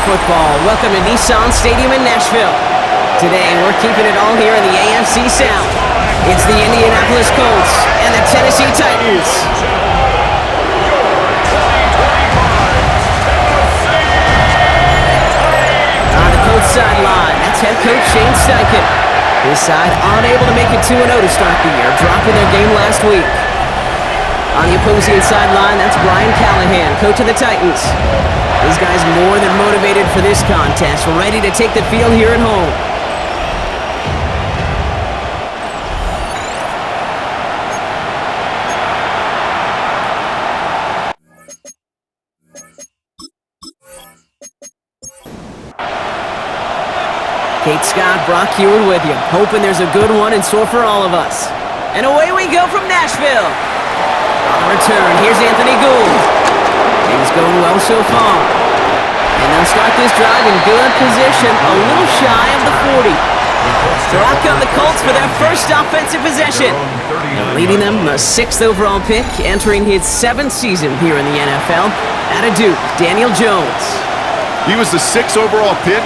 football. Welcome to Nissan Stadium in Nashville. Today, we're keeping it all here in the AFC South. It's the Indianapolis Colts and the Tennessee Titans. On the Colts sideline, that's head coach Shane Steichen. His side unable to make it 2-0 to start the year, dropping their game last week. On the opposing sideline, that's Brian Callahan, coach of the Titans. These guys more than motivated for this contest, ready to take the field here at home. Kate Scott, Brock Heward with you, hoping there's a good one in store for all of us. And away we go from Nashville. On the return, here's Anthony Gould. Things going well so far. And they'll start this drive in good position, a little shy of the 40. So out come the Colts for their first offensive possession. Leading them, the 6th overall pick, entering his 7th season here in the NFL. Out of Duke, Daniel Jones. He was the 6th overall pick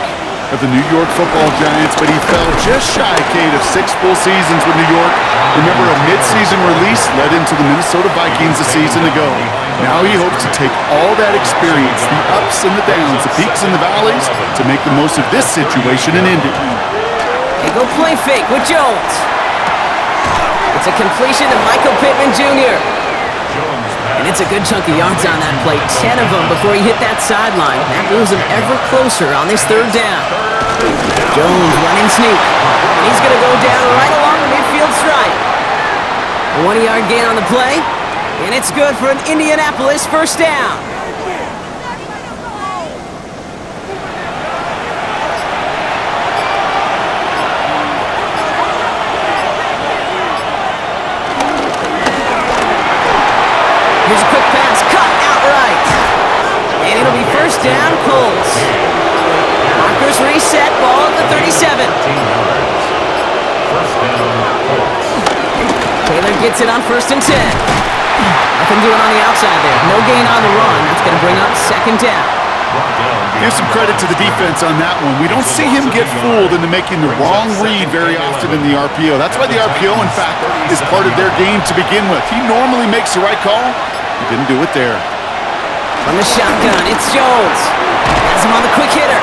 of the New York Football Giants, but he fell just shy, Kate, of 6 full seasons with New York. Remember, a mid-season release led into the Minnesota Vikings a season ago. Now he hopes to take all that experience, the ups and the downs, the peaks and the valleys, to make the most of this situation in Indy. They go play fake with Jones. It's a completion to Michael Pittman Jr. And it's a good chunk of yards on that play, 10 of them before he hit that sideline. That moves him ever closer on this 3rd down. Jones running sneak. And he's going to go down right along the midfield stripe. A 1-yard gain on the play. And it's good for an Indianapolis first down. Here's a quick pass, cut outright. And it'll be first down, Colts. Markers reset, ball at the 37. Taylor gets it on 1st and 10. Nothing doing on the outside there. No gain on the run. That's going to bring up 2nd down. Give some credit to the defense on that one. We don't see him get fooled into making the wrong read very often in the RPO. That's why the RPO, in fact, is part of their game to begin with. He normally makes the right call. He didn't do it there. From the shotgun, it's Jones. Has him on the quick hitter.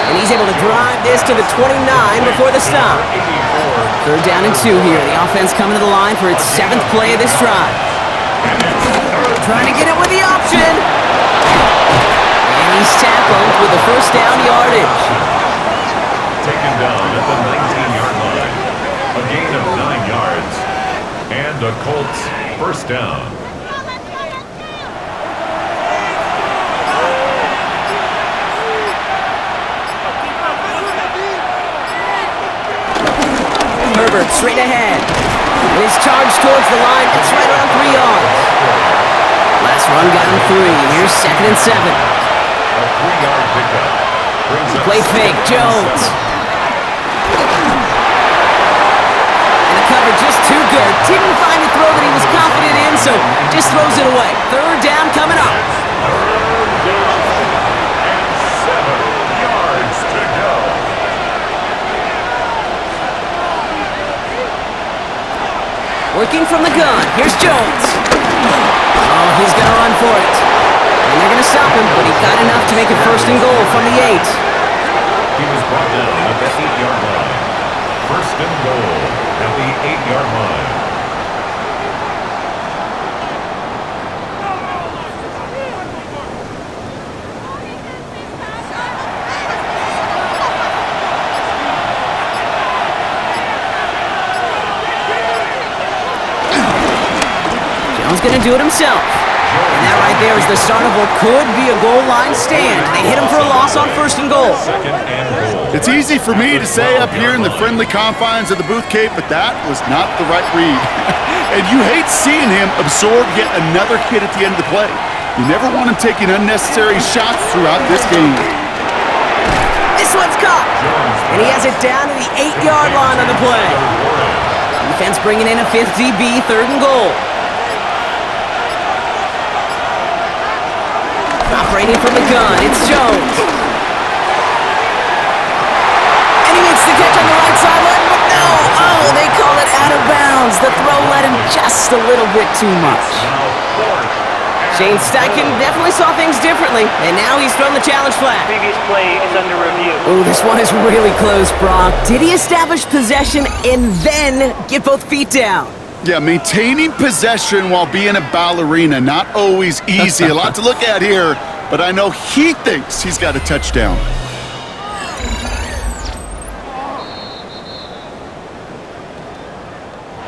And he's able to drive this to the 29 before the stop. 3rd down and 2 here. The offense coming to the line for its 7th play of this drive. Trying to get it with the option. And he's tackled with the first down yardage. Taken down at the 19-yard line. A gain of 9 yards. And a Colts first down. Herbert straight ahead. And his charge towards the line. It's right around 3 yards. Last run got him 3. Here's 2nd and 7. A 3-yard pickup. Play fake, Jones. And the cover just too good. Didn't find a throw that he was confident in, so just throws it away. 3rd down coming up. 3rd down and 7 yards to go. Working from the gun. Here's Jones. Oh, he's going to run for it. And they're going to stop him, but he got enough to make it 1st and goal from the 8. He was brought down at the 8-yard line. 1st and goal at the 8-yard line. Jones going to do it himself. And that right there is the start of what could be a goal line stand. They hit him for a loss on 1st and goal. 2nd and goal. It's easy for me to say up here in the friendly confines of the booth, Cape, but that was not the right read. And you hate seeing him absorb yet another hit at the end of the play. You never want him taking unnecessary shots throughout this game. This one's caught. And he has it down to the 8-yard line on the play. Defense bringing in a 5th DB, 3rd and goal. Operating from the gun, it's Jones. bounds. The throw led him just a little bit too much. Shane Steichen definitely saw things differently, and now he's thrown the challenge flag. Previous play is under review. Oh, this one is really close, Brock. Did he establish possession and then get both feet down? Yeah, maintaining possession while being a ballerina, not always easy. A lot to look at here, but I know he thinks he's got a touchdown.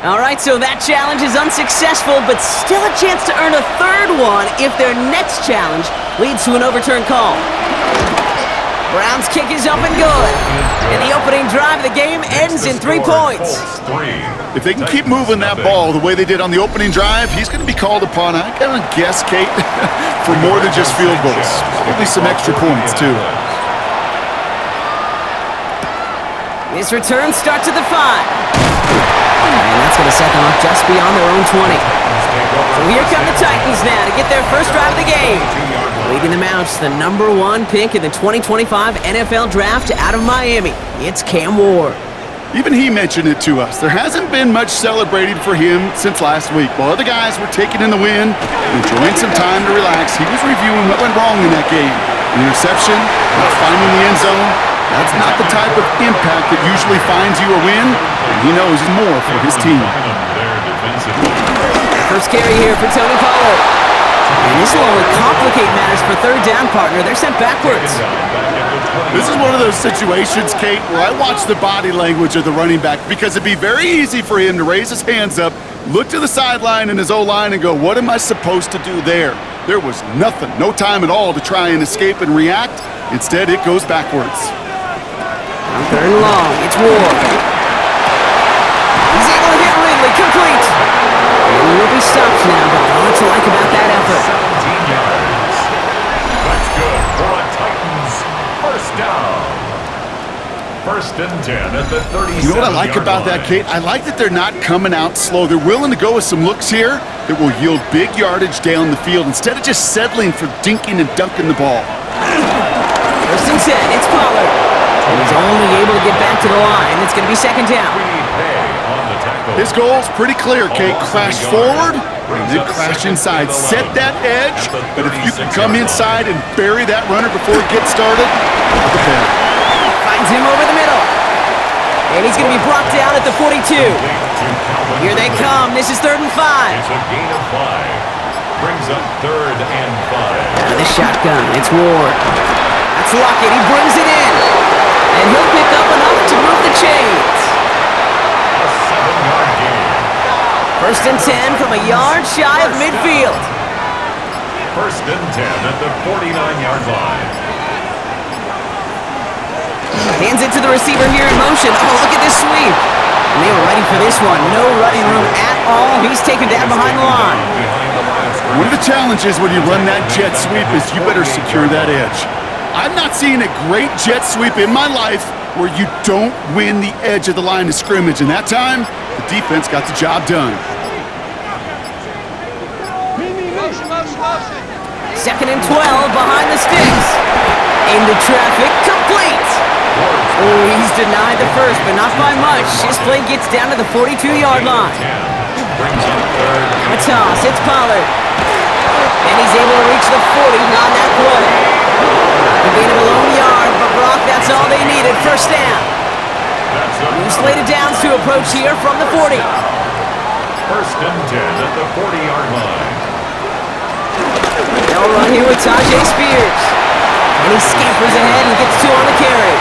All right, so that challenge is unsuccessful, but still a chance to earn a third one if their next challenge leads to an overturned call. Brown's kick is up and good. And the opening drive of the game ends in 3 points. If they can keep moving that ball the way they did on the opening drive, he's going to be called upon, I gotta guess, Kate, for more than just field goals. Probably some extra points, too. This return starts at the 5. And that's going to set them up just beyond their own 20. So here come the Titans now to get their first drive of the game. Leading them out, the #1 pick in the 2025 NFL Draft out of Miami. It's Cam Ward. Even he mentioned it to us. There hasn't been much celebrated for him since last week. While other guys were taking in the win and enjoying some time to relax, he was reviewing what went wrong in that game. An interception, not finding the end zone. That's not the type of impact that usually finds you a win, and he knows more for his team. First carry here for Tony Pollard. And this will only complicate matters for third down, partner. They're sent backwards. This is one of those situations, Kate, where I watch the body language of the running back because it'd be very easy for him to raise his hands up, look to the sideline and his O-line and go, what am I supposed to do there? There was nothing, no time at all to try and escape and react. Instead, it goes backwards. On third and long, it's Ward. He's able to hit Ridley, complete. And he will be stopped now, but what to like about that effort? 17 yards. That's good for a Titans first down. First and 10 at the 37-yard line. You know what I like about that, Kate? I like that they're not coming out slow. They're willing to go with some looks here that will yield big yardage down the field instead of just settling for dinking and dunking the ball. First and 10, it's Pollard. And he's only able to get back to the line. It's going to be second down. His goal's pretty clear, Kate. Crash forward and then crash inside. Set that edge, but if you can come inside and bury that runner before it gets started, the better. Finds him over the middle. And he's going to be brought down at the 42. Here they come. This is 3rd and 5. It's a gain of 5. Brings up 3rd and 5. Now the shotgun. It's Ward. That's Lockett. He brings it in. And he'll pick up enough to move the chains. A 7-yard gain. First and 10 from a yard shy of midfield. First and 10 at the 49-yard line. Hands it to the receiver here in motion. Oh, look at this sweep. And they were ready for this one. No running room at all. He's taken down behind the line. One of the challenges when you run that jet sweep is you better secure that edge. I've not seen a great jet sweep in my life where you don't win the edge of the line of scrimmage. And that time, the defense got the job done. Second and 12 behind the sticks. Into traffic, complete. Oh, he's denied the first, but not by much. His play gets down to the 42-yard line. A toss, it's Pollard. And he's able to reach the 40 on that play. The gain of a lone yard, but Brock, that's all they needed. First down. New slated downs to approach here from the 40. First and 10 at the 40-yard line. They'll run here with Tajay Spears. And he scampers ahead and gets 2 on the carry.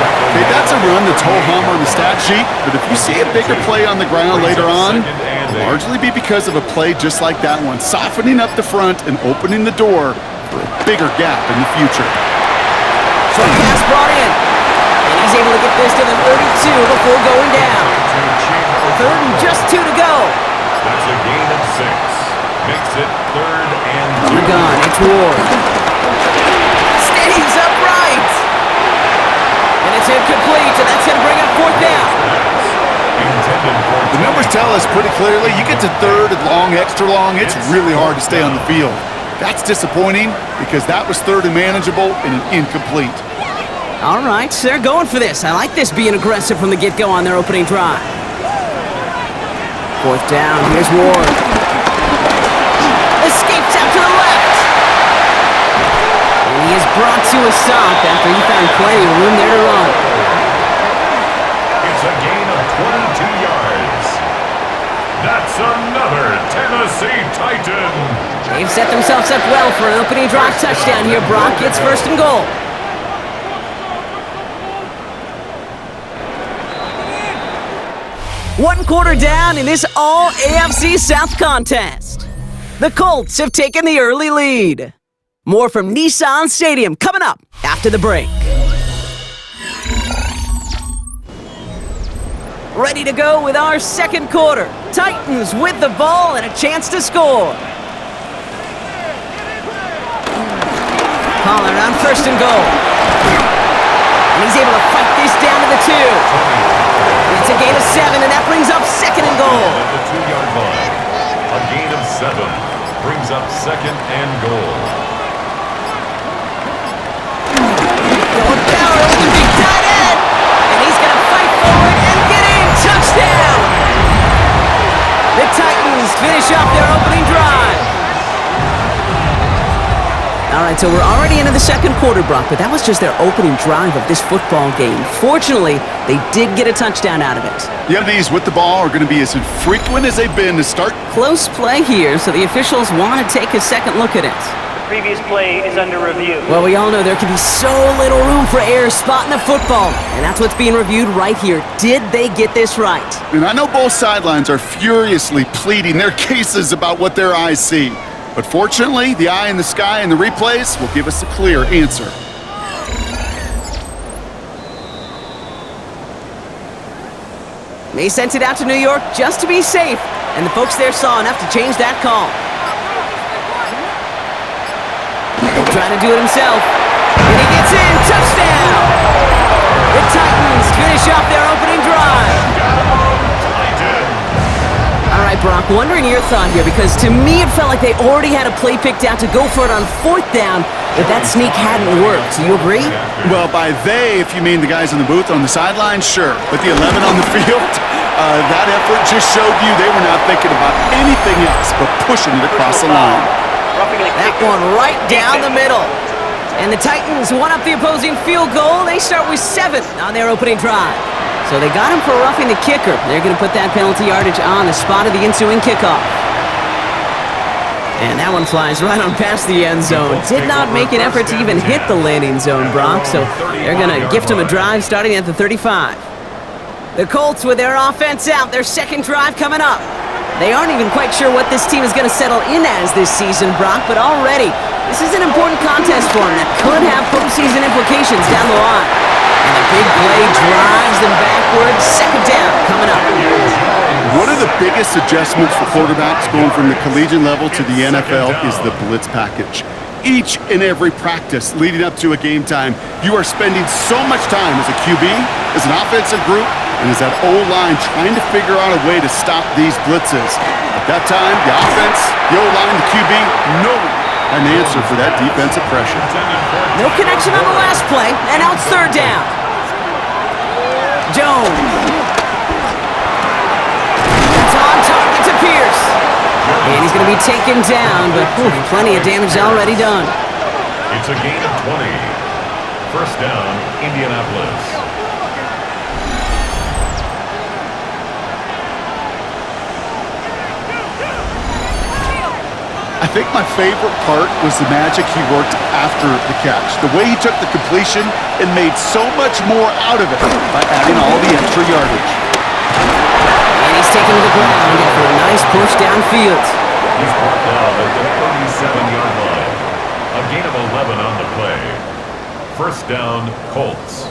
Okay, that's a run that's ho-hum on the stat sheet, but if you see a bigger play on the ground later on, it'll largely be because of a play just like that one, softening up the front and opening the door for a bigger gap in the future. Short pass brought in. And he's able to get this to the 32 before going down. Third and just 2 to go. That's a gain of 6. Makes it 3rd and 2. On the gun, it's Ward. Stays upright. And it's incomplete, and that's going to bring up 4th down. The numbers tell us pretty clearly, you get to 3rd and long, extra long, it's really hard to stay on the field. That's disappointing because that was 3rd and manageable and an incomplete. All right, so they're going for this. I like this being aggressive from the get-go on their opening drive. Fourth down, here's Ward. Escapes out to the left. And he is brought to a stop after he found plenty of room there to run. It's a gain of 22 yards. That's another Tennessee Titan. They've set themselves up well for an opening drive touchdown here, Brock. It's first and goal. One quarter down in this all-AFC South contest. The Colts have taken the early lead. More from Nissan Stadium coming up after the break. Ready to go with our second quarter. Titans with the ball and a chance to score. Pollard on first and goal. And he's able to fight this down to the 2. It's a gain of 7, and that brings up second and goal. At the 2-yard line, a gain of 7 brings up second and goal. Going power with the big tight end. And he's going to fight forward and get in. Touchdown! The Titans finish off their opening drive. All right, so we're already into the second quarter, Brock, but that was just their opening drive of this football game. Fortunately, they did get a touchdown out of it. Yeah, these with the ball are going to be as infrequent as they've been to start. Close play here, so the officials want to take a second look at it. The previous play is under review. Well, we all know there can be so little room for error spotting the football, and that's what's being reviewed right here. Did they get this right? And I know both sidelines are furiously pleading their cases about what their eyes see. But fortunately, the eye in the sky and the replays will give us a clear answer. They sent it out to New York just to be safe, and the folks there saw enough to change that call. He'll try to do it himself, and he gets in. Touchdown! The Titans finish off their opening drive. All right, Brock, wondering your thought here, because to me it felt like they already had a play picked out to go for it on fourth down, but that sneak hadn't worked. Do you agree? Well, by they, if you mean the guys in the booth on the sideline, sure. But the 11 on the field, that effort just showed you they were not thinking about anything else but pushing it across the line. That one right down the middle. And the Titans won up the opposing field goal. They start with 7 on their opening drive. So they got him for roughing the kicker. They're going to put that penalty yardage on the spot of the ensuing kickoff. And that one flies right on past the end zone. Did not make an effort to even hit the landing zone, Brock. So they're going to gift him a drive starting at the 35. The Colts with their offense out, their second drive coming up. They aren't even quite sure what this team is going to settle in as this season, Brock, but already this is an important contest for them that could have postseason implications down the line. And the big play drives them backwards. Second down coming up. One of the biggest adjustments for quarterbacks going from the collegiate level to the NFL is the blitz package. Each and every practice leading up to a game time, you are spending so much time as a QB, as an offensive group, and as that O-line trying to figure out a way to stop these blitzes. At that time, the offense, the O-line, the QB, no one an answer for that defensive pressure. No connection on the last play, and now it's third down. Jones. That's on target to Pierce. And he's going to be taken down, but plenty of damage already done. It's a gain of 20. First down, Indianapolis. I think my favorite part was the magic he worked after the catch. The way he took the completion and made so much more out of it by adding all the extra yardage. And he's taken to the ground after a nice push downfield. He's brought down at the 37-yard line. A gain of 11 on the play. First down, Colts.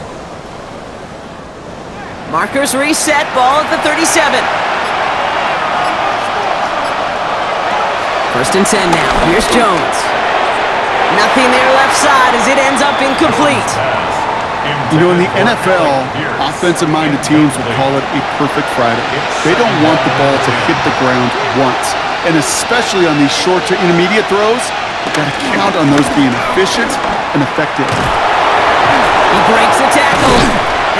Markers reset, ball at the 37. First and 10 now. Here's Jones. Nothing there left side as it ends up incomplete. You know, in the NFL, offensive-minded teams will call it a perfect Friday. They don't want the ball to hit the ground once. And especially on these short to intermediate throws, you've got to count on those being efficient and effective. He breaks the tackle.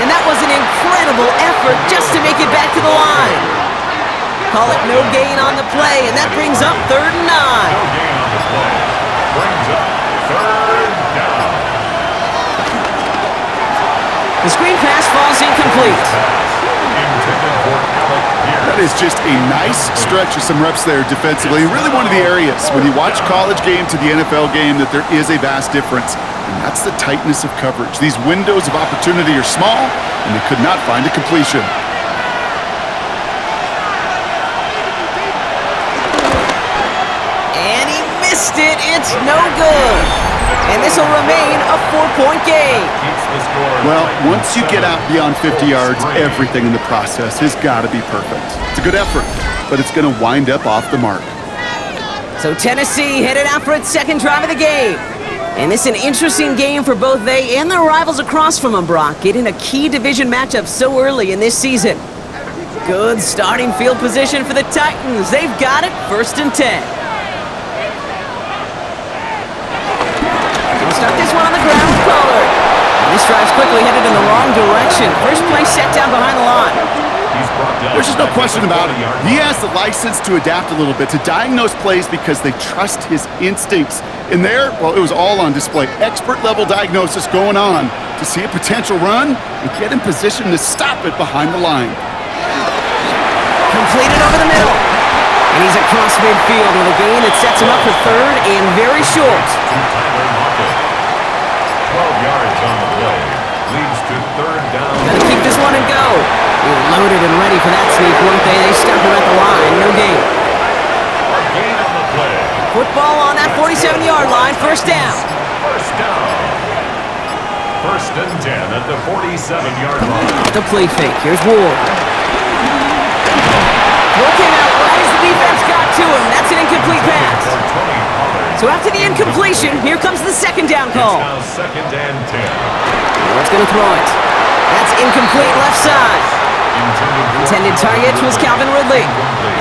And that was an incredible effort just to make it back to the line. Call it no gain on the play, and that brings up 3rd and 9. No gain on the play. Brings up 3rd down. The screen pass falls incomplete. Intended for Alec Pierce. That is just a nice stretch of some reps there defensively. Really one of the areas when you watch college game to the NFL game that there is a vast difference. And that's the tightness of coverage. These windows of opportunity are small, and they could not find a completion. And he missed it. It's no good. And this will remain a 4-point game. Keeps the score. Well, once you get out beyond 50 yards, everything in the process has got to be perfect. It's a good effort, but it's going to wind up off the mark. So Tennessee headed out for its second drive of the game. And this is an interesting game for both they and their rivals across from them, Brock, getting a key division matchup so early in this season. Good starting field position for the Titans. They've got it, 1st and 10. They'll start this one on the ground with Pollard. And this drive's quickly headed in the wrong direction. First play set down behind the line. He's brought down. There's just no question about it. He has the license to adapt a little bit, to diagnose plays because they trust his instincts. And there, well, it was all on display. Expert-level diagnosis going on to see a potential run and get in position to stop it behind the line. Completed over the middle. And he's across midfield with a gain that sets him up for 3rd and very short. To Tyler Lockett. 12 yards on the play. Leads to 3rd down. Gotta keep this one and go. They were loaded and ready for that sneak, weren't they? They stuck him at the line. No gain. A gain on the play. Football on that 47-yard line. 1st down. 1st down. 1st and 10 at the 47-yard line. The play fake. Here's Ward. Working out right as the defense got to him. That's an incomplete pass. For Tony Pollard. So after the incompletion, here comes the 2nd down call. It's now 2nd and 10. Ward's going to throw it. That's incomplete left side. Intended target was Calvin Ridley.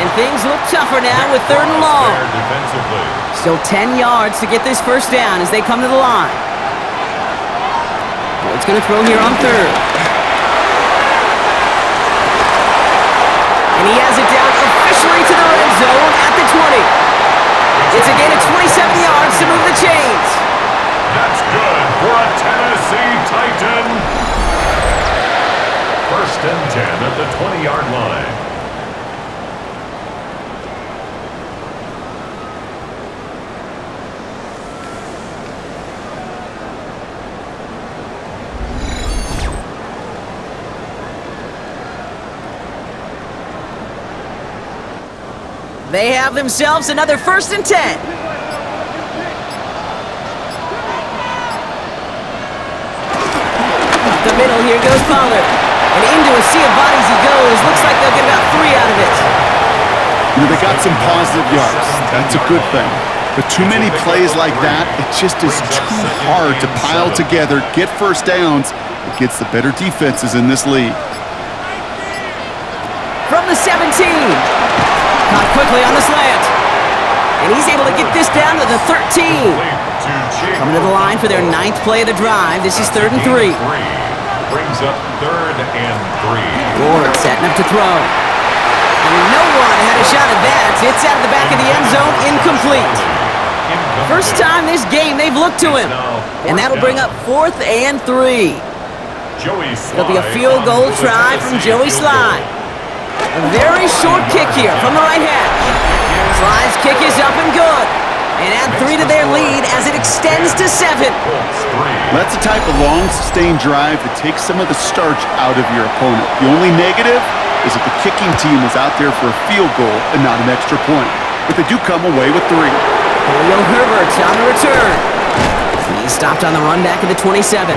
And things look tougher now with 3rd and long. Defensively. Still 10 yards to get this 1st down as they come to the line. Ward's going to throw here on 3rd. And he has it down officially to the red zone at the 20. It's a gain of 27 yards to move the chains. That's good for a Tennessee Titan. 1st and 10 at the 20-yard line. They have themselves another 1st and 10. Up the middle, here goes Pollard. And into a sea of bodies he goes. Looks like they'll get about 3 out of it. You know, they got some positive yards. That's a good thing. But too many plays like that, it just is too hard to pile together, get 1st downs against the better defenses in this league. From the 17. Caught quickly on the slant. And he's able to get this down to the 13. Coming to the line for their 9th play of the drive. This is 3rd and 3. Brings up 3rd and 3. Ward setting up to throw. And no one had a shot at that. It's out of the back of the end zone, incomplete. First time this game they've looked to him. And that'll bring up 4th and 3. It'll be a field goal try from Joey Sly. A very short kick here from the right hash. Sly's kick is up and good. And add 3 to their lead as it extends to 7. That's the type of long, sustained drive that takes some of the starch out of your opponent. The only negative is that the kicking team is out there for a field goal and not an extra point. But they do come away with 3. Julio Herbert on the return. He's stopped on the run back at the 27.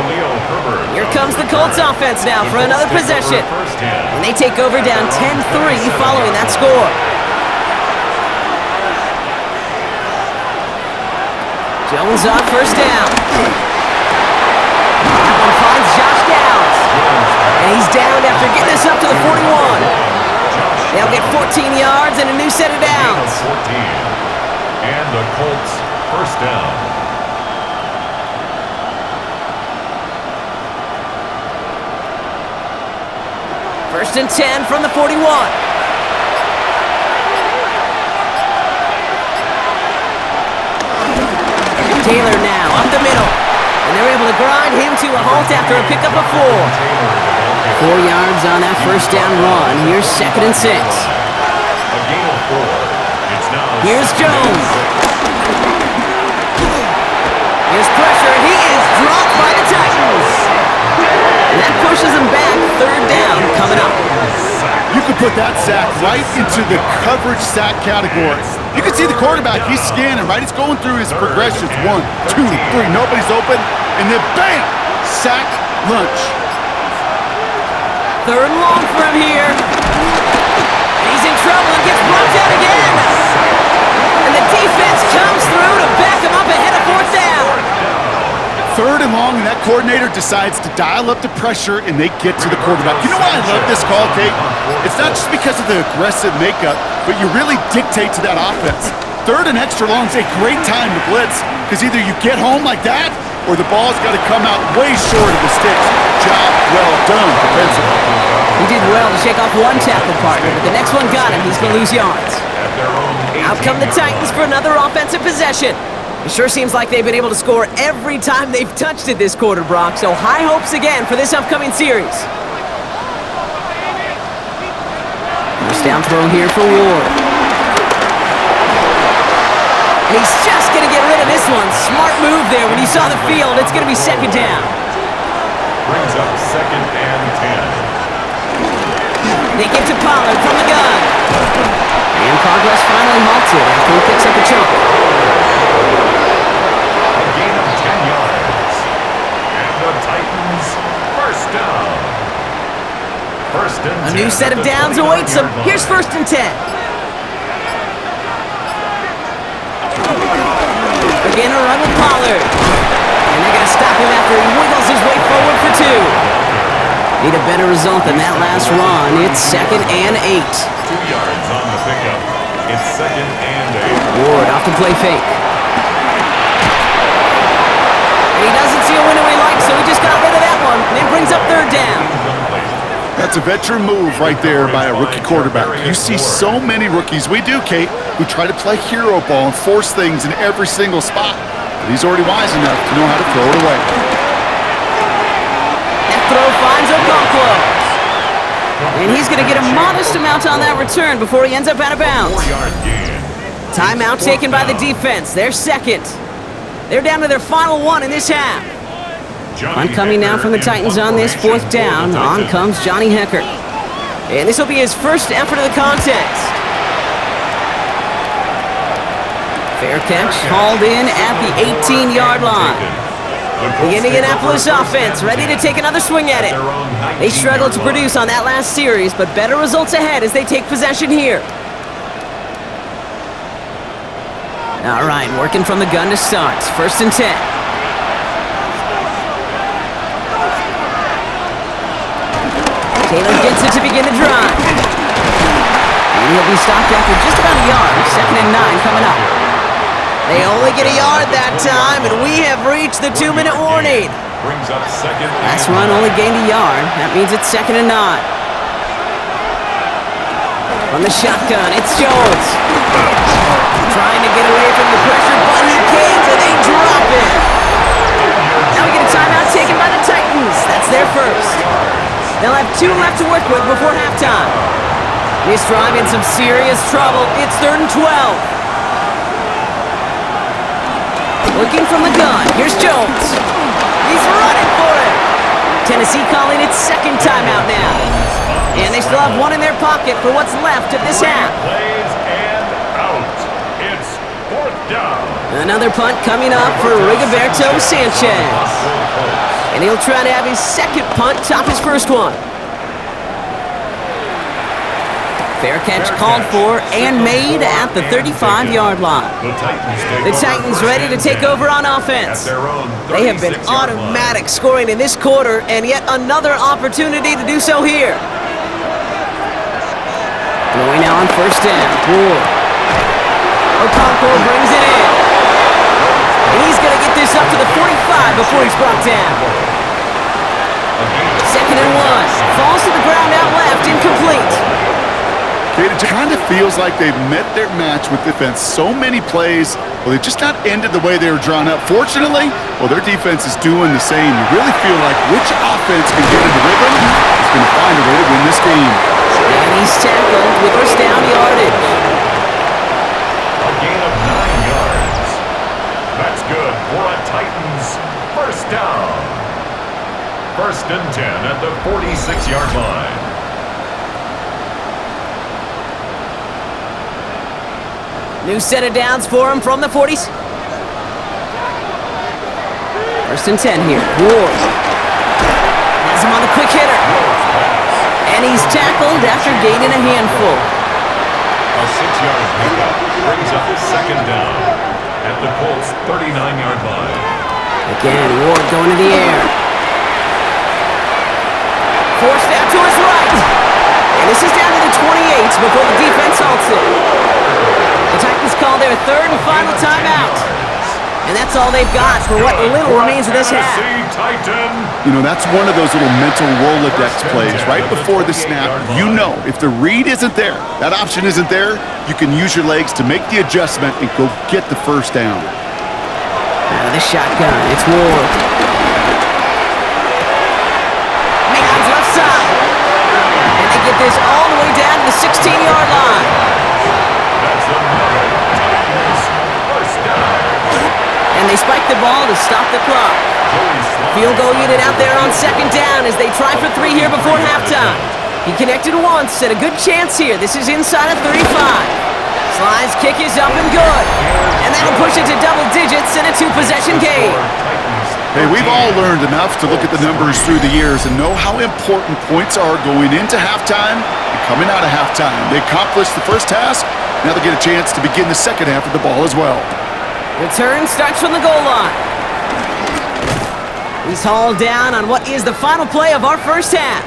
Here comes the Colts offense now for another possession. And they take over down 10-3 following that score. Jones on 1st down. That one finds Josh Downs. And he's down after getting us up to the 41. They'll get 14 yards and a new set of downs. And the Colts 1st down. First and 10 from the 41. Taylor now, up the middle. And they're able to grind him to a halt after a pickup of 4. 4 yards on that first down run. Here's 2nd and 6. A gain of 4. It's now Here's Jones. Here's pressure, and he is dropped by the Titans. And that pushes him back. 3rd down coming up. You could put that sack right into the coverage sack category. You can see the quarterback, he's scanning, right? He's going through his progressions. 1, 2, 3, nobody's open. And then bam, sack, lunch. 3rd and long for him here. And he's in trouble and gets brought down again. And the defense comes through to back him up ahead of 4th down. 3rd and long, and that coordinator decides to dial up the pressure, and they get to the quarterback. You know why I love this call, Kate? It's not just because of the aggressive makeup, but you really dictate to that offense. 3rd and extra long is a great time to blitz, because either you get home like that, or the ball's got to come out way short of the sticks. Job well done defensively. He did well to shake off one tackle partner, but the next one got him. He's going to lose yards. Out come the Titans for another offensive possession. It sure seems like they've been able to score every time they've touched it this quarter, Brock, so high hopes again for this upcoming series. First down throw here for Ward. And he's just going to get rid of this one. Smart move there when you saw the field. It's going to be 2nd down. Brings up 2nd and 10. They get to Pollard from the gun. And progress finally halted after he picks up a chunk. A gain of 10 yards. And the Titans, 1st down. 1st and 10. A new set of downs awaits them. Here's 1st and 10. Again a run with Pollard. And they're going to stop him after he wiggles his way forward for 2. Need a better result than that last run. It's 2nd and 8. 2 yards on the pickup. It's 2nd and 8. Ward off the play fake. And he doesn't see a window he likes, so he just got rid of that one. And then brings up 3rd down. That's a veteran move right there by a rookie quarterback. You see so many rookies, we do, Kate, who try to play hero ball and force things in every single spot. But he's already wise enough to know how to throw it away. That throw finds Okonkwo. And he's going to get a modest amount on that return before he ends up out of bounds. 4-yard gain. Timeout taken by the defense. They're 2nd. They're down to their final 1 in this half. Punt coming now from the Titans on this 4th down. On comes Johnny Hecker. And this will be his first effort of the contest. Fair catch hauled in at the 18-yard line. The Indianapolis offense ready to take another swing at it. They struggled to produce on that last series, but better results ahead as they take possession here. All right, working from the gun to start. 1st and 10. Taylor gets it to begin the drive. And he'll be stopped after just about a yard. 2nd and 9 coming up. They only get a yard that time, and we have reached the 2-minute warning. Brings up 2nd. Last run only gained a yard. That means it's 2nd and 9. From the shotgun, it's Jones. Trying to get away from the pressure, but he can't, and they drop it. Now we get a timeout taken by the Titans. That's their first. They'll have 2 left to work with before halftime. This drive in some serious trouble. It's 3rd and 12. Looking from the gun. Here's Jones. He's running for it. Tennessee calling its 2nd timeout now. And they still have 1 in their pocket for what's left of this half. Plays and out. It's 4th down. Another punt coming up for Rigoberto Sanchez. And he'll try to have his 2nd punt top his 1st one. Fair catch called for and made at the 35-yard line. The Titans ready to take over on offense. They have been automatic scoring in this quarter, and yet another opportunity to do so here. Going now on 1st down. Ward. Okonkwo brings it in. And he's going to get this up to the 45 before he's brought down. 2nd and 1. Falls to the ground out left, incomplete. It kind of feels like they've met their match with defense. So many plays, well, they've just not ended the way they were drawn up. Fortunately, well, their defense is doing the same. You really feel like which offense can get into rhythm is going to find a way to win this game. And he's tackled with first down yardage. A gain of 9 yards. That's good for a Titans first down. First and 10 at the 46-yard line. New set of downs for him from the 40s. First and 10 here. Ward has him on the quick hitter. And he's tackled after gaining a handful. A 6-yard pickup brings up second down at the Colts' 39-yard line. Again, Ward going to the air. Forced out to his right. And this is down to the 28 before the defense halts it. The Titans call their third and final timeout. And that's all they've got for what little remains of this half. You know, that's one of those little mental Rolodex plays. Right before the snap, you know if the read isn't there, that option isn't there, you can use your legs to make the adjustment and go get the first down. Out of the shotgun, it's Ward. Macon's left side. And they get this all the way down to the 16-yard line. That's another Titans first down. And they spike the ball to stop the clock. Field goal unit out there on second down as they try for 3 here before halftime. He connected once, and a good chance here. This is inside of 35. Sly's kick is up and good. And that'll push it to double digits in a 2-possession game. Hey, we've all learned enough to look at the numbers through the years and know how important points are going into halftime and coming out of halftime. They accomplished the first task. Now they get a chance to begin the second half of the ball as well. Return starts from the goal line. He's hauled down on what is the final play of our first half.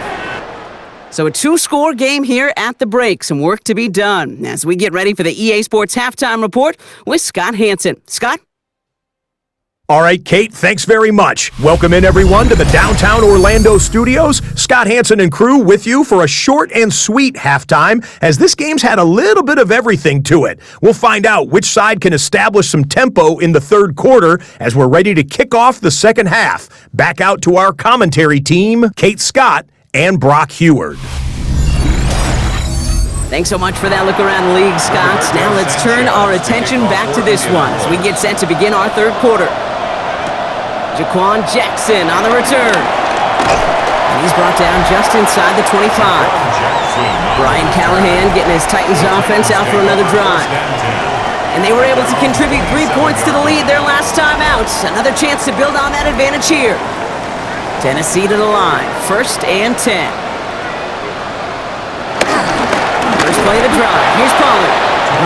So a 2-score game here at the break. Some work to be done as we get ready for the EA Sports Halftime Report with Scott Hansen. Scott? All right, Kate, thanks very much. Welcome in, everyone, to the downtown Orlando studios. Scott Hansen and crew with you for a short and sweet halftime, as this game's had a little bit of everything to it. We'll find out which side can establish some tempo in the third quarter as we're ready to kick off the second half. Back out to our commentary team, Kate Scott and Brock Heward. Thanks so much for that look around the league, Scott. Now let's turn our attention back to this one as we get set to begin our third quarter. Jaquan Jackson on the return. And he's brought down just inside the 25. Brian Callahan getting his Titans offense out for another drive. And they were able to contribute 3 points to the lead their last time out. Another chance to build on that advantage here. Tennessee to the line. First and 10. First play of the drive. Here's Pollard.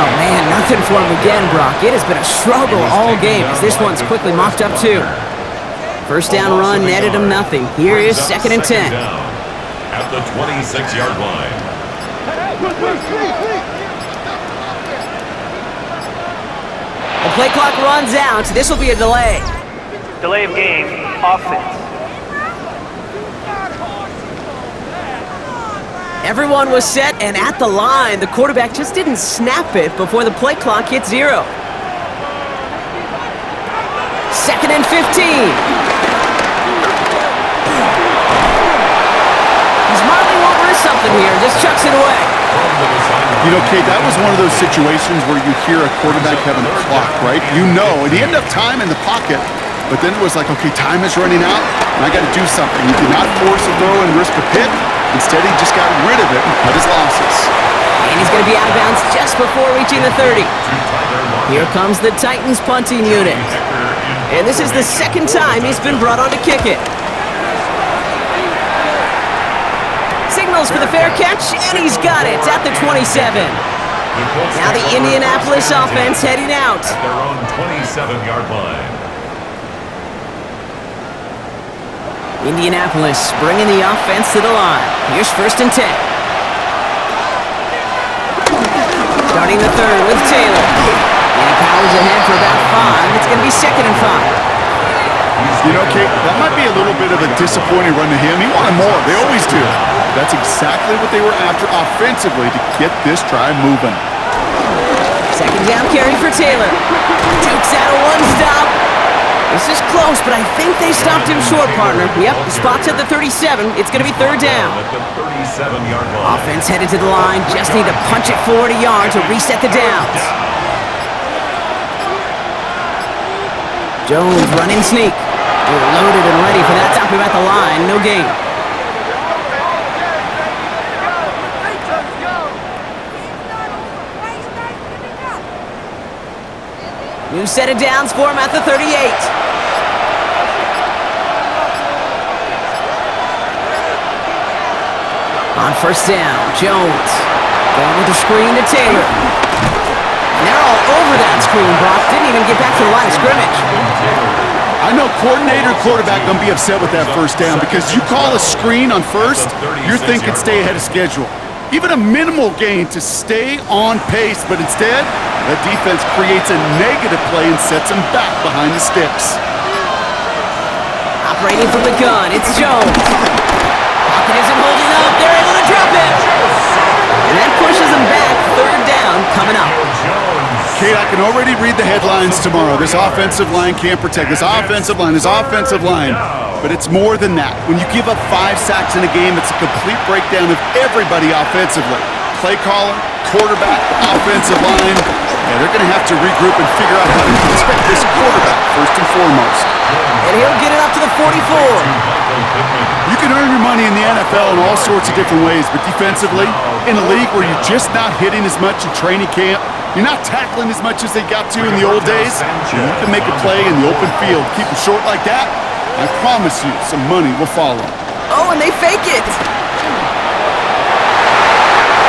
Oh, man, nothing for him again, Brock. It has been a struggle all game as this one's quickly mopped up, too. First down run netted him nothing. Here is second and 10. At the 26-yard line. The play clock runs out. This will be a delay. Delay of game, offense. Everyone was set and at the line. The quarterback just didn't snap it before the play clock hit 0. Second and 15. He's modeling over something here. Just chucks it away. You know, Kate, that was one of those situations where you hear a quarterback having a clock, right? You know, and he had enough time in the pocket, but then it was like, okay, time is running out, and I got to do something. He did not force a throw and risk a pick. Instead, he just got rid of it and cut his losses. And he's going to be out of bounds just before reaching the 30. Here comes the Titans punting unit. And this is the second time he's been brought on to kick it. Signals for the fair catch, and he's got it at the 27. Now the Indianapolis offense heading out. At their own 27-yard line. Indianapolis bringing the offense to the line. Here's first and 10. Starting the third with Taylor. And he powers ahead for about 5. It's going to be second and 5. You know, Kate, that might be a little bit of a disappointing run to him. He wanted more. They always do. That's exactly what they were after offensively to get this drive moving. Second down carry for Taylor. Takes out a one-stop. This is close, but I think they stopped him short, partner. Yep, the spot's at the 37. It's going to be third down. At the 37-yard line. Offense headed to the line. Just need to punch it forward a yard to reset the downs. Jones running sneak. We're loaded and ready for that. Stop him at the line. No gain. New set of downs for him at the 38. On first down, Jones going with the screen to Taylor. And they're all over that screen, Brock. Didn't even get back to the line of scrimmage. I know coordinator quarterback going to be upset with that first down because you call a screen on first, you're thinking stay ahead of schedule. Even a minimal gain to stay on pace, but instead, the defense creates a negative play and sets them back behind the sticks. Operating from the gun, it's Jones. Pocket isn't holding up. They're able to drop him. And that pushes them back. Third down coming up. Kate, I can already read the headlines tomorrow. This offensive line can't protect. This offensive line. But it's more than that. When you give up 5 sacks in a game, it's a complete breakdown of everybody offensively. Play caller, quarterback, offensive line. Yeah, they're going to have to regroup and figure out how to protect this quarterback first and foremost. And he'll get it up to the 44. You can earn your money in the NFL in all sorts of different ways, but defensively, in a league where you're just not hitting as much in training camp, you're not tackling as much as they got to in the old days, you can make a play in the open field. Keep them short like that, I promise you some money will follow. Oh, and they fake it.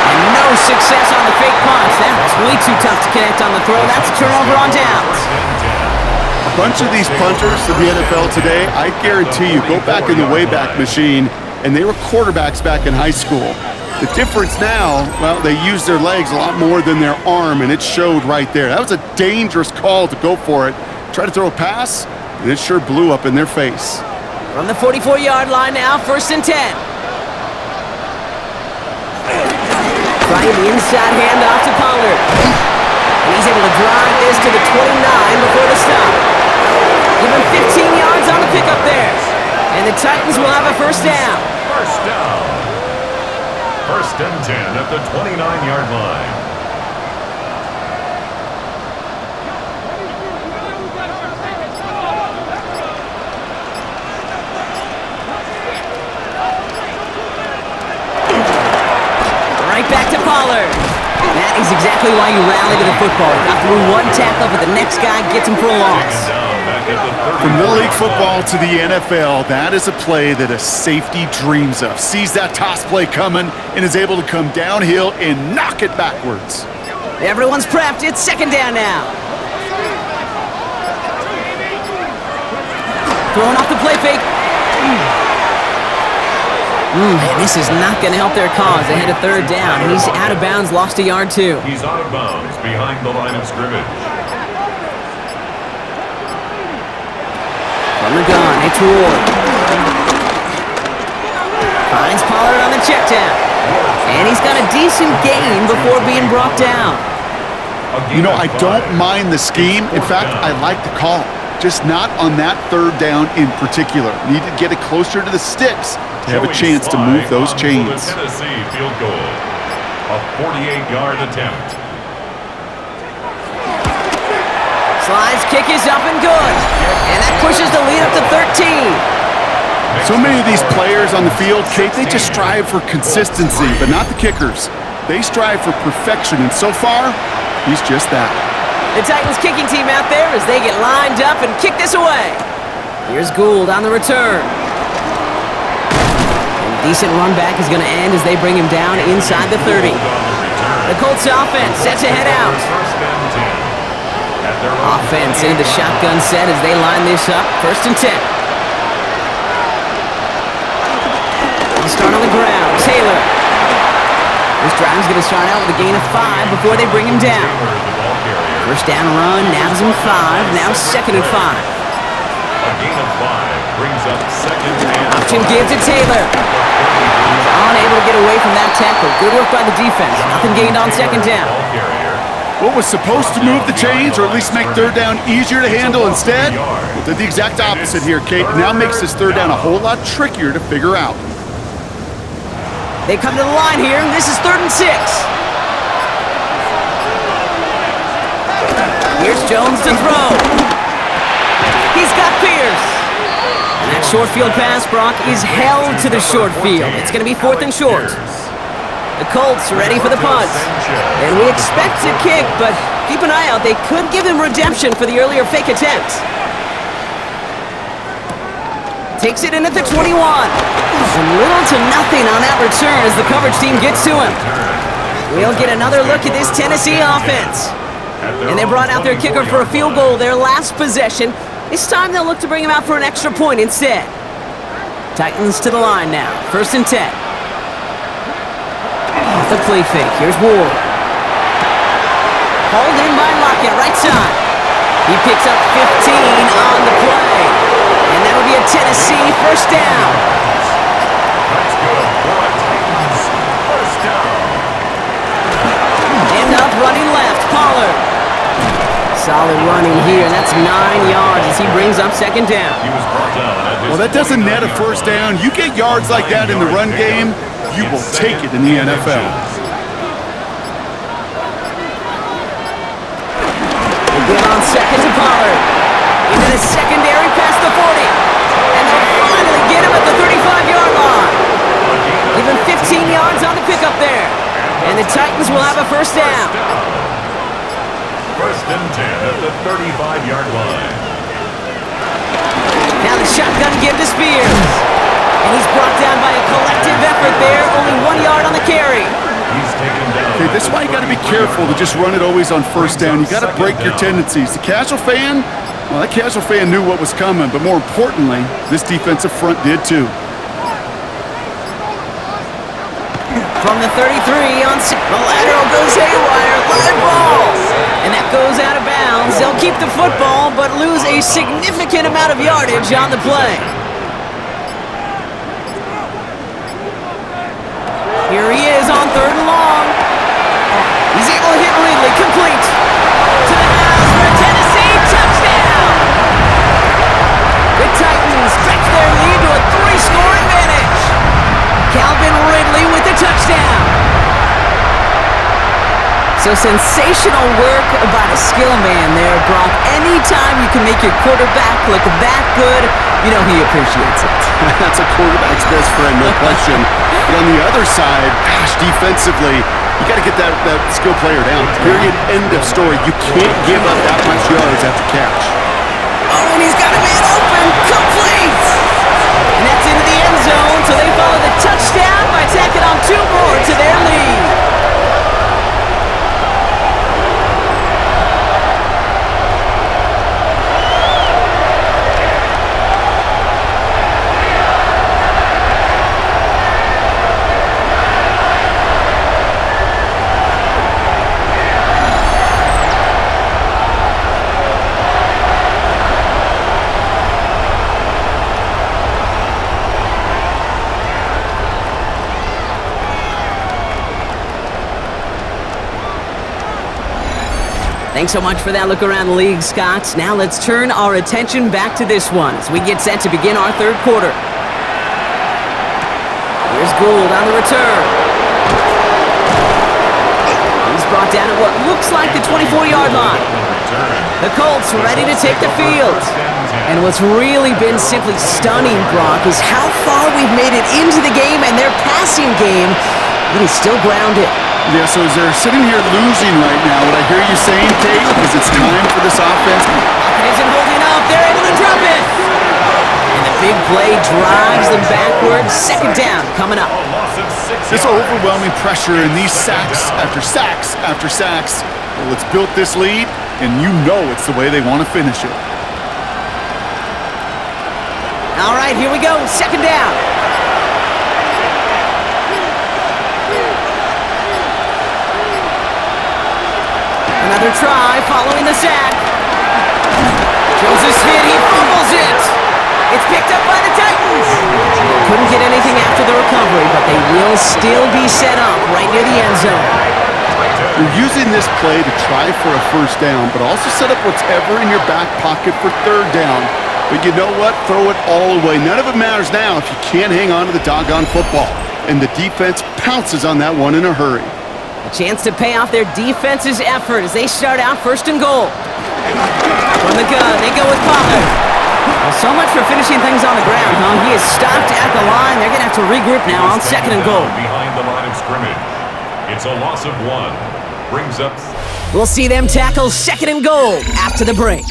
And no success on the fake punch. That was way too tough to connect on the throw. That's a turnover on downs. A bunch of these punters in the NFL today, I guarantee you, go back in the Wayback Machine, and they were quarterbacks back in high school. The difference now, well, they use their legs a lot more than their arm, and it showed right there. That was a dangerous call to go for it. Try to throw a pass, and it sure blew up in their face. From the 44-yard line now, first and 10. Trying the inside handoff to Pollard. And he's able to drive this to the 29 before the stop. Give him 15 yards on the pickup there. And the Titans will have a first down. First down. First and 10 at the 29-yard line. Right back to Pollard. That is exactly why you rally to the football. Got through one tackle, but the next guy gets him for a loss. From Little League football to the NFL, that is a play that a safety dreams of. Sees that toss play coming and is able to come downhill and knock it backwards. Everyone's prepped. It's second down now. Throwing off the play fake. Man, this is not going to help their cause. Ahead of third down. He's out of bounds, lost a yard too. He's out of bounds behind the line of scrimmage. From the gun, it's Ward. Finds Pollard on the check down. And he's got a decent gain before being brought down. You know, I don't mind the scheme. In fact, I like the call. Just not on that third down in particular. Need to get it closer to the sticks to have a chance to move those chains. Tennessee field goal. A 48-yard attempt. Slide's kick is up and good. And that pushes the lead up to 13. So many of these players on the field, Kate, they just strive for consistency, but not the kickers. They strive for perfection, and so far, he's just that. The Titans kicking team out there as they get lined up and kick this away. Here's Gould on the return. And a decent run back is going to end as they bring him down inside the 30. The Colts offense sets a head out. Offense in the shotgun set as they line this up. First and 10. They start on the ground. Taylor. This drive's going to start out with a gain of 5 before they bring him down. First down run, nabs him 5, now second and 5. A gain of 5 brings up second and Option give to Taylor. He's unable to get away from that tackle. Good work by the defense. Nothing gained on second down. What was supposed to move the chains, or at least make third down easier to handle instead, well, did the exact opposite here, Kate. It now makes this third down a whole lot trickier to figure out. They come to the line here. This is 3rd and 6. Here's Jones to throw. He's got Pierce. And that short field pass, Brock, is held to the short field. It's going to be 4th and short. The Colts ready for the punt. And we expect to kick, but keep an eye out. They could give him redemption for the earlier fake attempt. Takes it in at the 21. And little to nothing on that return as the coverage team gets to him. We'll get another look at this Tennessee offense. And they brought out their kicker for a field goal their last possession. This time they'll look to bring him out for an extra point instead. Titans to the line now. 1st and 10. Off the play fake. Here's Ward. Hauled in by Lockett, right side. He picks up 15 on the play. And that'll be a Tennessee 1st down. That's good for a Titans first down. End up running left. Pollard. Solid running here. That's 9 yards as he brings up 2nd down. He was brought down at his Well, that doesn't net a first down. You get yards like that in the run game, you will take it in the NFL. They get on 2nd to Pollard. Into the secondary past the 40. And they'll finally get him at the 35-yard line. Give him 15 yards on the pickup there. And the Titans will have a 1st down. 1st and 10 at the 35-yard line. Now the shotgun give to Spears. And he's brought down by a collective effort there. Only 1 yard on the carry. He's taken down. Okay, this is why you got to be careful to just run it always on 1st down. You got to break your tendencies. The casual fan, well, that casual fan knew what was coming, but more importantly, this defensive front did too. From the 33 on the lateral goes haywire. Live ball. And that goes out of bounds. They'll keep the football, but lose a significant amount of yardage on the play. Here he is on 3rd and long. He's able to hit Ridley. Complete. To the house for a Tennessee touchdown. The Titans stretch their lead to a 3-score advantage. Calvin Ridley with the touchdown. So sensational work by the skill man there, Brock. Anytime you can make your quarterback look that good, you know he appreciates it. That's a quarterback's best friend, no question. But on the other side, gosh, defensively, you got to get that skill player down. Period. End of story. You can't give up that much yards after catch. Oh, and he's got a man open. Complete. And that's into the end zone, so they follow the touchdown by tacking on 2 more to their lead. Thanks so much for that look around the league, Scott. Now let's turn our attention back to this one as we get set to begin our 3rd quarter. Here's Gould on the return. He's brought down at what looks like the 24-yard line. The Colts ready to take the field. And what's really been simply stunning, Brock, is how far we've made it into the game, and their passing game, it is still grounded. Yeah, so as they're sitting here losing right now, what I hear you saying, Kate, is it's time for this offense. It isn't holding up. They're able to drop it. And the big play drives them backwards. 2nd down coming up. This overwhelming pressure and these sacks after sacks after sacks. Well, it's built this lead, and you know it's the way they want to finish it. All right, here we go. 2nd down. Another try following the sack. Joseph Smith, he fumbles it. It's picked up by the Titans. Couldn't get anything after the recovery, but they will still be set up right near the end zone. You're using this play to try for a first down, but also set up whatever in your back pocket for third down. But you know what? Throw it all away. None of it matters now if you can't hang on to the doggone football. And the defense pounces on that one in a hurry. A chance to pay off their defense's effort as they start out first and goal. From the gun, they go with Pollard. Well, so much for finishing things on the ground, huh? He is stopped at the line. They're going to have to regroup now on second and goal. Behind the line of scrimmage. It's a loss of 1. Brings up... We'll see them tackle second and goal after the break.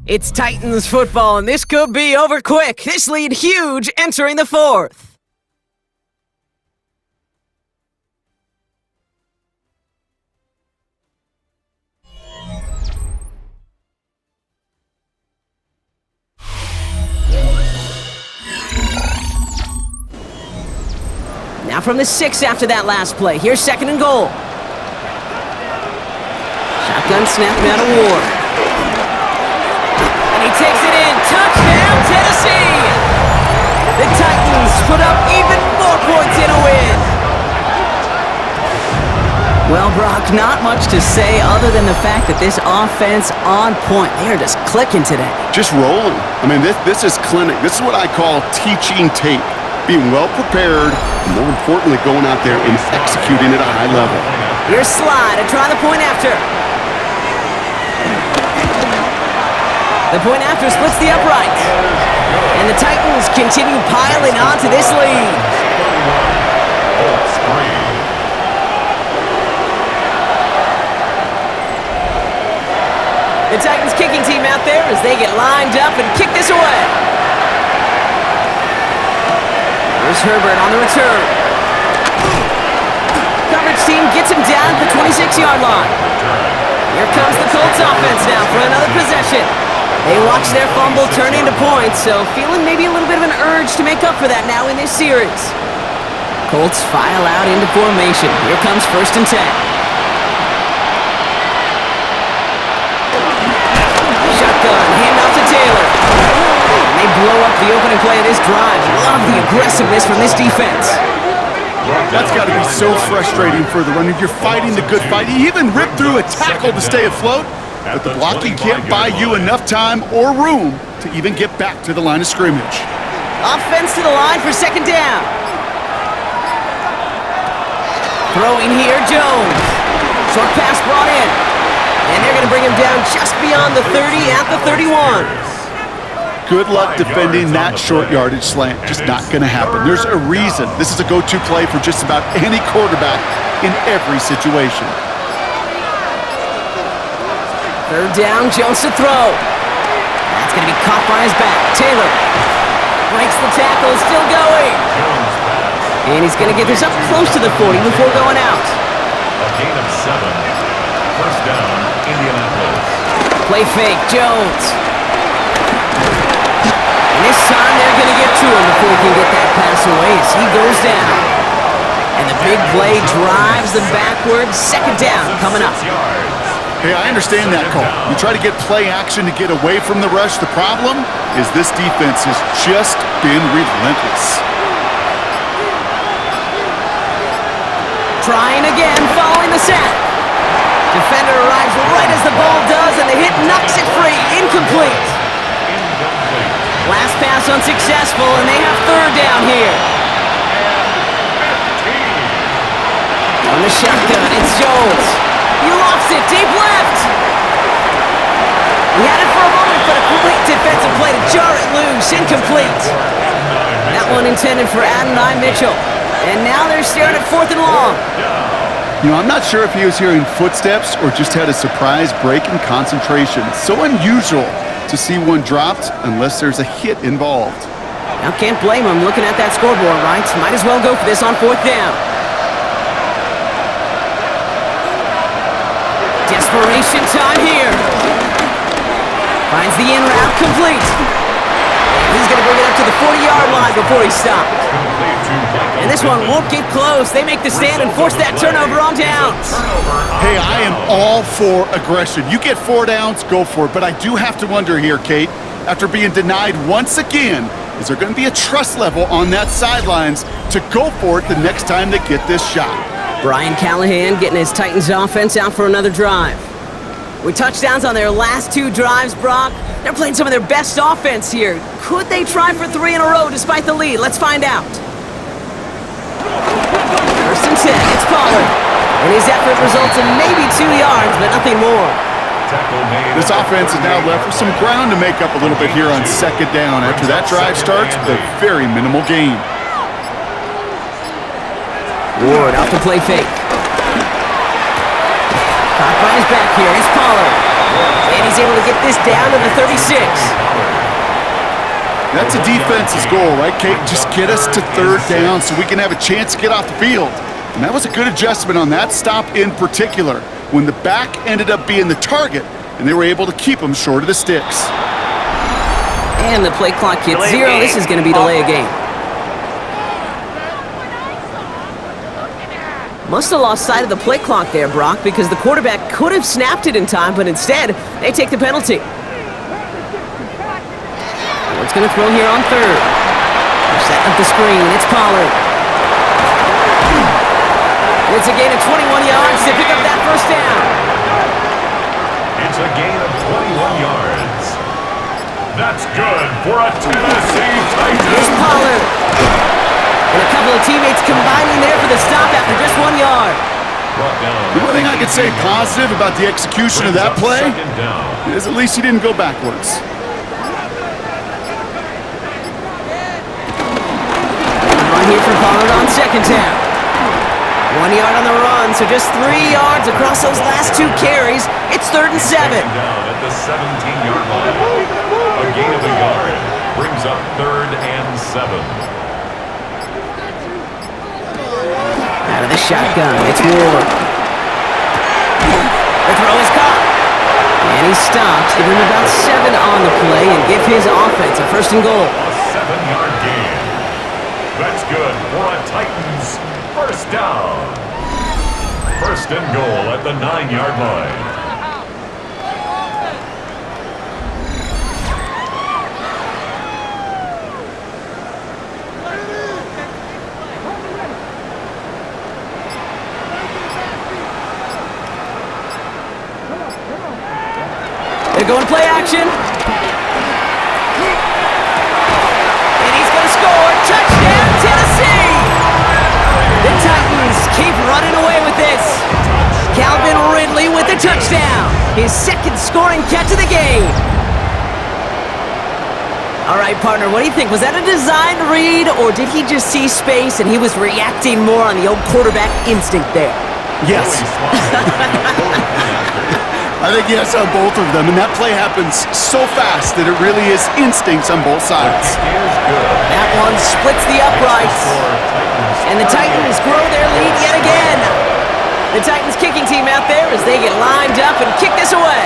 It's Titans football, and this could be over quick. This lead huge entering the fourth. Now from the 6 after that last play. Here's second and goal. Shotgun snap out of war. And he takes it in. Touchdown, Tennessee! The Titans put up even more points in a win. Well, Brock, not much to say other than the fact that this offense on point. They are just clicking today. Just rolling. I mean, this is clinic. This is what I call teaching tape. Being well prepared, and more importantly, going out there and executing at a high level. Here's Slide to try the point after. The point after splits the uprights. And the Titans continue piling on to this lead. The Titans kicking team out there as they get lined up and kick this away. Here's Herbert on the return. Coverage team gets him down at the 26-yard line. Here comes the Colts offense now for another possession. They watch their fumble turn into points, so feeling maybe a little bit of an urge to make up for that now in this series. Colts file out into formation. Here comes first and 10. Shotgun, handoff to Taylor. They blow up the opening play of this drive. Love the aggressiveness from this defense. That's got to be so frustrating for the runner. You're fighting the good fight. You even rip through a tackle to stay afloat, but the blocking can't buy you enough time or room to even get back to the line of scrimmage. Offense to the line for second down. Throwing here, Jones. Short pass brought in. And they're going to bring him down just beyond the 30 at the 31. Good luck defending that short yardage slant. Just not going to happen. There's a reason. This is a go-to play for just about any quarterback in every situation. Third down, Jones to throw. That's going to be caught by his back. Taylor breaks the tackle, still going. And he's going to get this up close to the 40 before going out. A gain of 7. First down, Indianapolis. Play fake, Jones. And this time they're going to get to him before he can get that pass away as he goes down. And the big play drives them backwards. Second down coming up. Hey, I understand that call. You try to get play action to get away from the rush. The problem is this defense has just been relentless. Trying again, following the sack. Defender arrives right as the ball does, and the hit knocks it free. Incomplete. Last pass unsuccessful, and they have third down here. On the shotgun, it's Jones. He lofts it, deep left. He had it for a moment, but a complete defensive play to jar it loose. Incomplete. That one intended for Adonai Mitchell. And now they're staring at fourth and long. You know, I'm not sure if he was hearing footsteps or just had a surprise break in concentration. It's so unusual to see one dropped unless there's a hit involved. Now can't blame him looking at that scoreboard, right? Might as well go for this on fourth down. Desperation time here. Finds the in route complete. He's going to bring it up to the 40-yard line before he stopped. And this one won't get close. They make the stand and force that turnover on downs. Hey, I am all for aggression. You get 4 downs, go for it. But I do have to wonder here, Kate, after being denied once again. Is there going to be a trust level on that sidelines to go for it the next time they get this shot? Brian Callahan getting his Titans offense out for another drive. With touchdowns on their last 2 drives, Brock, they're playing some of their best offense here. Could they try for 3 in a row despite the lead? Let's find out. First and 10, it's Pollard. And his effort results in maybe 2 yards, but nothing more. This offense is now left with some ground to make up a little bit here on second down after that drive starts with a very minimal gain. Ward off the play fake. Caught by his back here. It's Pollard. And he's able to get this down to the 36. That's a defense's goal, right, Kate? Just get us to third down so we can have a chance to get off the field. And that was a good adjustment on that stop in particular, when the back ended up being the target, and they were able to keep him short of the sticks. And the play clock hits 0. This is going to be delay a game. Must have lost sight of the play clock there, Brock, because the quarterback could have snapped it in time, but instead, they take the penalty. What's going to throw here on third? They're setting up the screen. It's Pollard. It's a gain of 21 yards to pick up that first down. It's a gain of 21 yards. That's good for a Tennessee Titans. Here's Pollard. And a couple of teammates combining there for the stop after just 1 yard. The one thing I could say positive about the execution of that play is at least he didn't go backwards. On here for Pollard on second down. 1 yard on the run, so just 3 yards across those last 2 carries. It's third and 7. Down at the 17-yard line. A gain of a yard brings up third and 7. Out of the shotgun, it's Ward. The throw is caught. And he stops, give him about 7 on the play, and give his offense a first and goal. A 7-yard gain. That's good for a Titans first down. First and goal at the 9-yard line. They're going play action. And he's going to score. Touchdown, Tennessee! The Titans keep running away with this. Calvin Ridley with the touchdown. His second scoring catch of the game. All right, partner, what do you think? Was that a designed read, or did he just see space and he was reacting more on the old quarterback instinct there? Yes. I think yes on both of them, and that play happens so fast that it really is instincts on both sides. That one splits the uprights, and the Titans grow their lead yet again. The Titans kicking team out there as they get lined up and kick this away.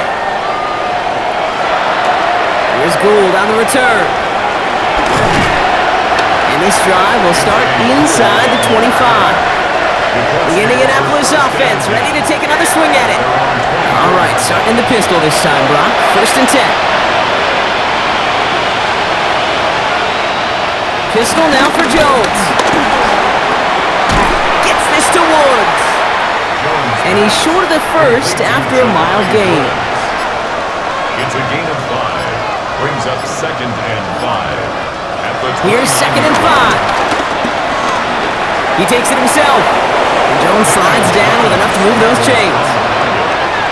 Here's Gould on the return. And this drive will start inside the 25. The Indianapolis offense ready to take another swing at it. All right, starting in the pistol this time, Brock. First and 10. Pistol now for Jones. Gets this to Woods. And he's short of the first after a mild gain. It's a gain of 5. Brings up second and 5. Here's second and 5. He takes it himself. And Jones slides down with enough to move those chains.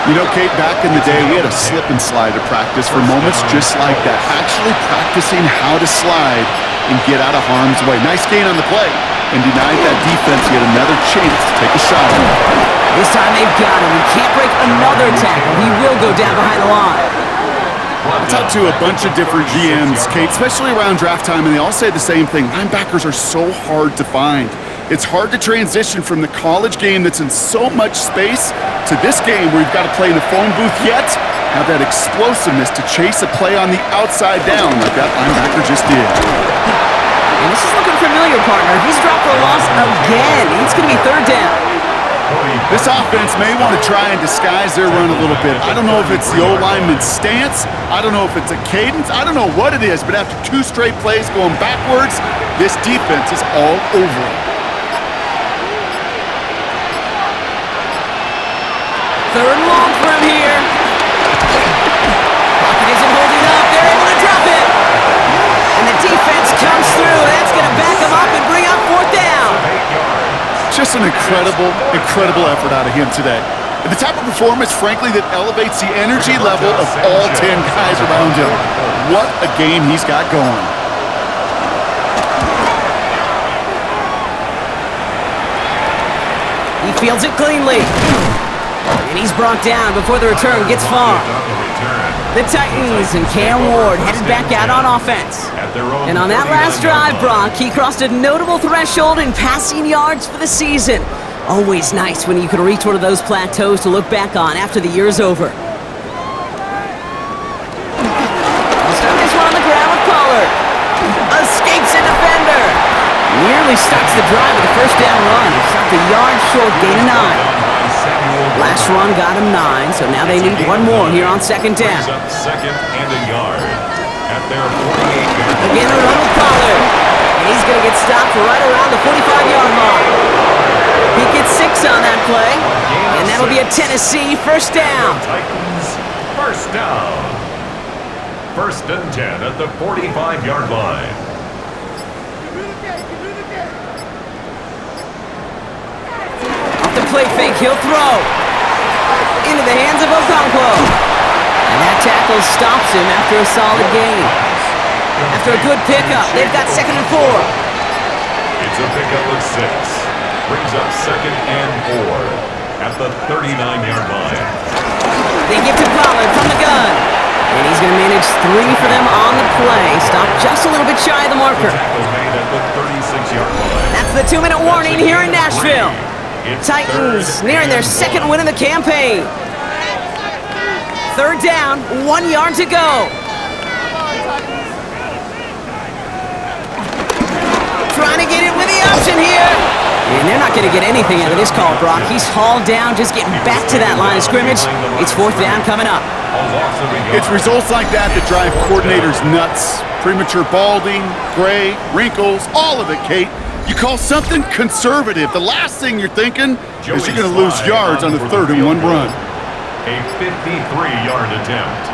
You know, Kate, back in the day, we had a slip and slide to practice for moments just like that. Actually practicing how to slide and get out of harm's way. Nice gain on the play. And denied that defense yet another chance to take a shot at him. This time they've got him. He can't break another tackle. He will go down behind the line. I talked to a bunch of different GMs, Kate, especially around draft time, and they all say the same thing. Linebackers are so hard to find. It's hard to transition from the college game that's in so much space to this game where you've got to play in the phone booth yet have that explosiveness to chase a play on the outside down like that linebacker just did. And this is looking familiar, partner. He's dropped for a loss again. It's going to be third down. This offense may want to try and disguise their run a little bit. I don't know if it's the O-lineman's stance. I don't know if it's a cadence. I don't know what it is, but after 2 straight plays going backwards, this defense is all over it. Third and long for him here. Pocket isn't holding up. They're able to drop it. And the defense comes through. That's going to back him up and bring up 4th down. Just an incredible effort out of him today. And the type of performance, frankly, that elevates the energy level of all 10 guys around him. What a game he's got going. He fields it cleanly. And he's brought down before the return gets far. The Titans and Cam Ward headed back out on offense. And on that last drive, Brock, he crossed a notable threshold in passing yards for the season. Always nice when you can reach one of those plateaus to look back on after the year's over. I'll start this one on the ground with Pollard. Escapes a defender. Nearly starts the drive with a first down run. He stopped a yard short, gain of 9. Last run got him 9, so now they need one more here on 2nd down. Second and a yard at their 48-yard line. Again, a run with Pollard. And he's going to get stopped right around the 45-yard mark. He gets 6 on that play, and that'll be a Tennessee first down. Titans, first down. 1st and 10 at the 45-yard line. Off the play fake, he'll throw. Into the hands of Okonkwo. And that tackle stops him after a solid gain. After a good pickup, they've got 2nd and 4. It's a pickup of 6. Brings up 2nd and 4 at the 39-yard line. They give to Pollard from the gun. And he's going to manage 3 for them on the play. Stopped just a little bit shy of the marker. Tackle made at the 36-yard line. That's the 2-minute warning here in Nashville. Titans nearing their 2nd win of the campaign. 3rd down, 1 yard to go. Trying to get it with the option here. And they're not going to get anything out of this call, Brock. He's hauled down, just getting back to that line of scrimmage. It's 4th down coming up. It's results like that that drive coordinators nuts. Premature balding, gray, wrinkles, all of it, Kate. You call something conservative. The last thing you're thinking is you're going to lose yards on the 3rd and 1 run. A 53-yard attempt.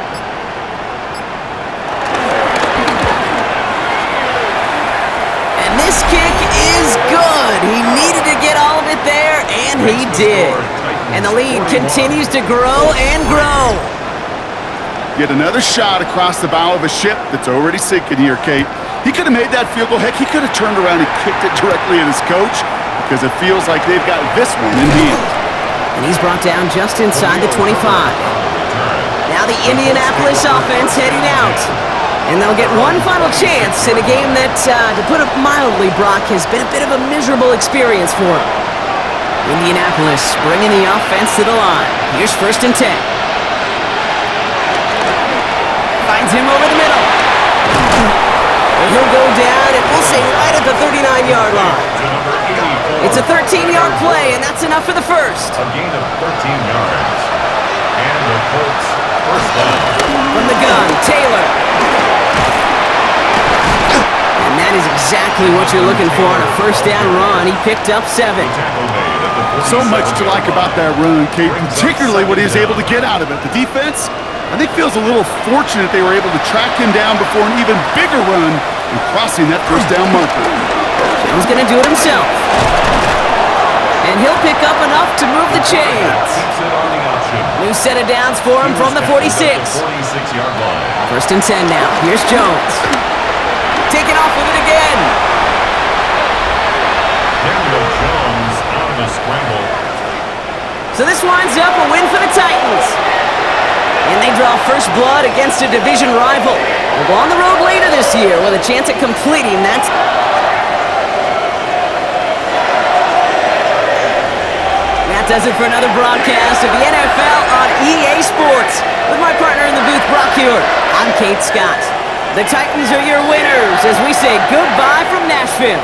And this kick is good. He needed to get all of it there, and he did. And the lead continues to grow and grow. Yet another shot across the bow of a ship that's already sinking here, Kate. He could have made that field goal. Heck, he could have turned around and kicked it directly at his coach because it feels like they've got this one in hand. And he's brought down just inside the 25. Now the Indianapolis offense heading out. And they'll get one final chance in a game that, to put it mildly, Brock, has been a bit of a miserable experience for him. Indianapolis bringing the offense to the line. Here's 1st and 10. Finds him over the middle. And he'll go down, and we'll say right at the 39-yard line. It's a 13-yard play, and that's enough for the first. A gain of 13 yards. And the Colts first down. From the gun, Taylor. And that is exactly what you're looking for on a first down run. He picked up 7. So much to like about that run, Kate, particularly what he was able to get out of it. The defense, I think, feels a little fortunate they were able to track him down before an even bigger run and crossing that first down marker. Jones going to do it himself. And he'll pick up enough to move the chains. New set of downs for him from the 46. 46-yard line. 1st and 10 now. Here's Jones. Taking off with it again. Daniel Jones on the scramble. So this winds up a win for the Titans. And they draw first blood against a division rival. They'll go on the road later this year with a chance at completing that. That does it for another broadcast of the NFL on EA Sports. With my partner in the booth, Brock Hewitt, I'm Kate Scott. The Titans are your winners as we say goodbye from Nashville.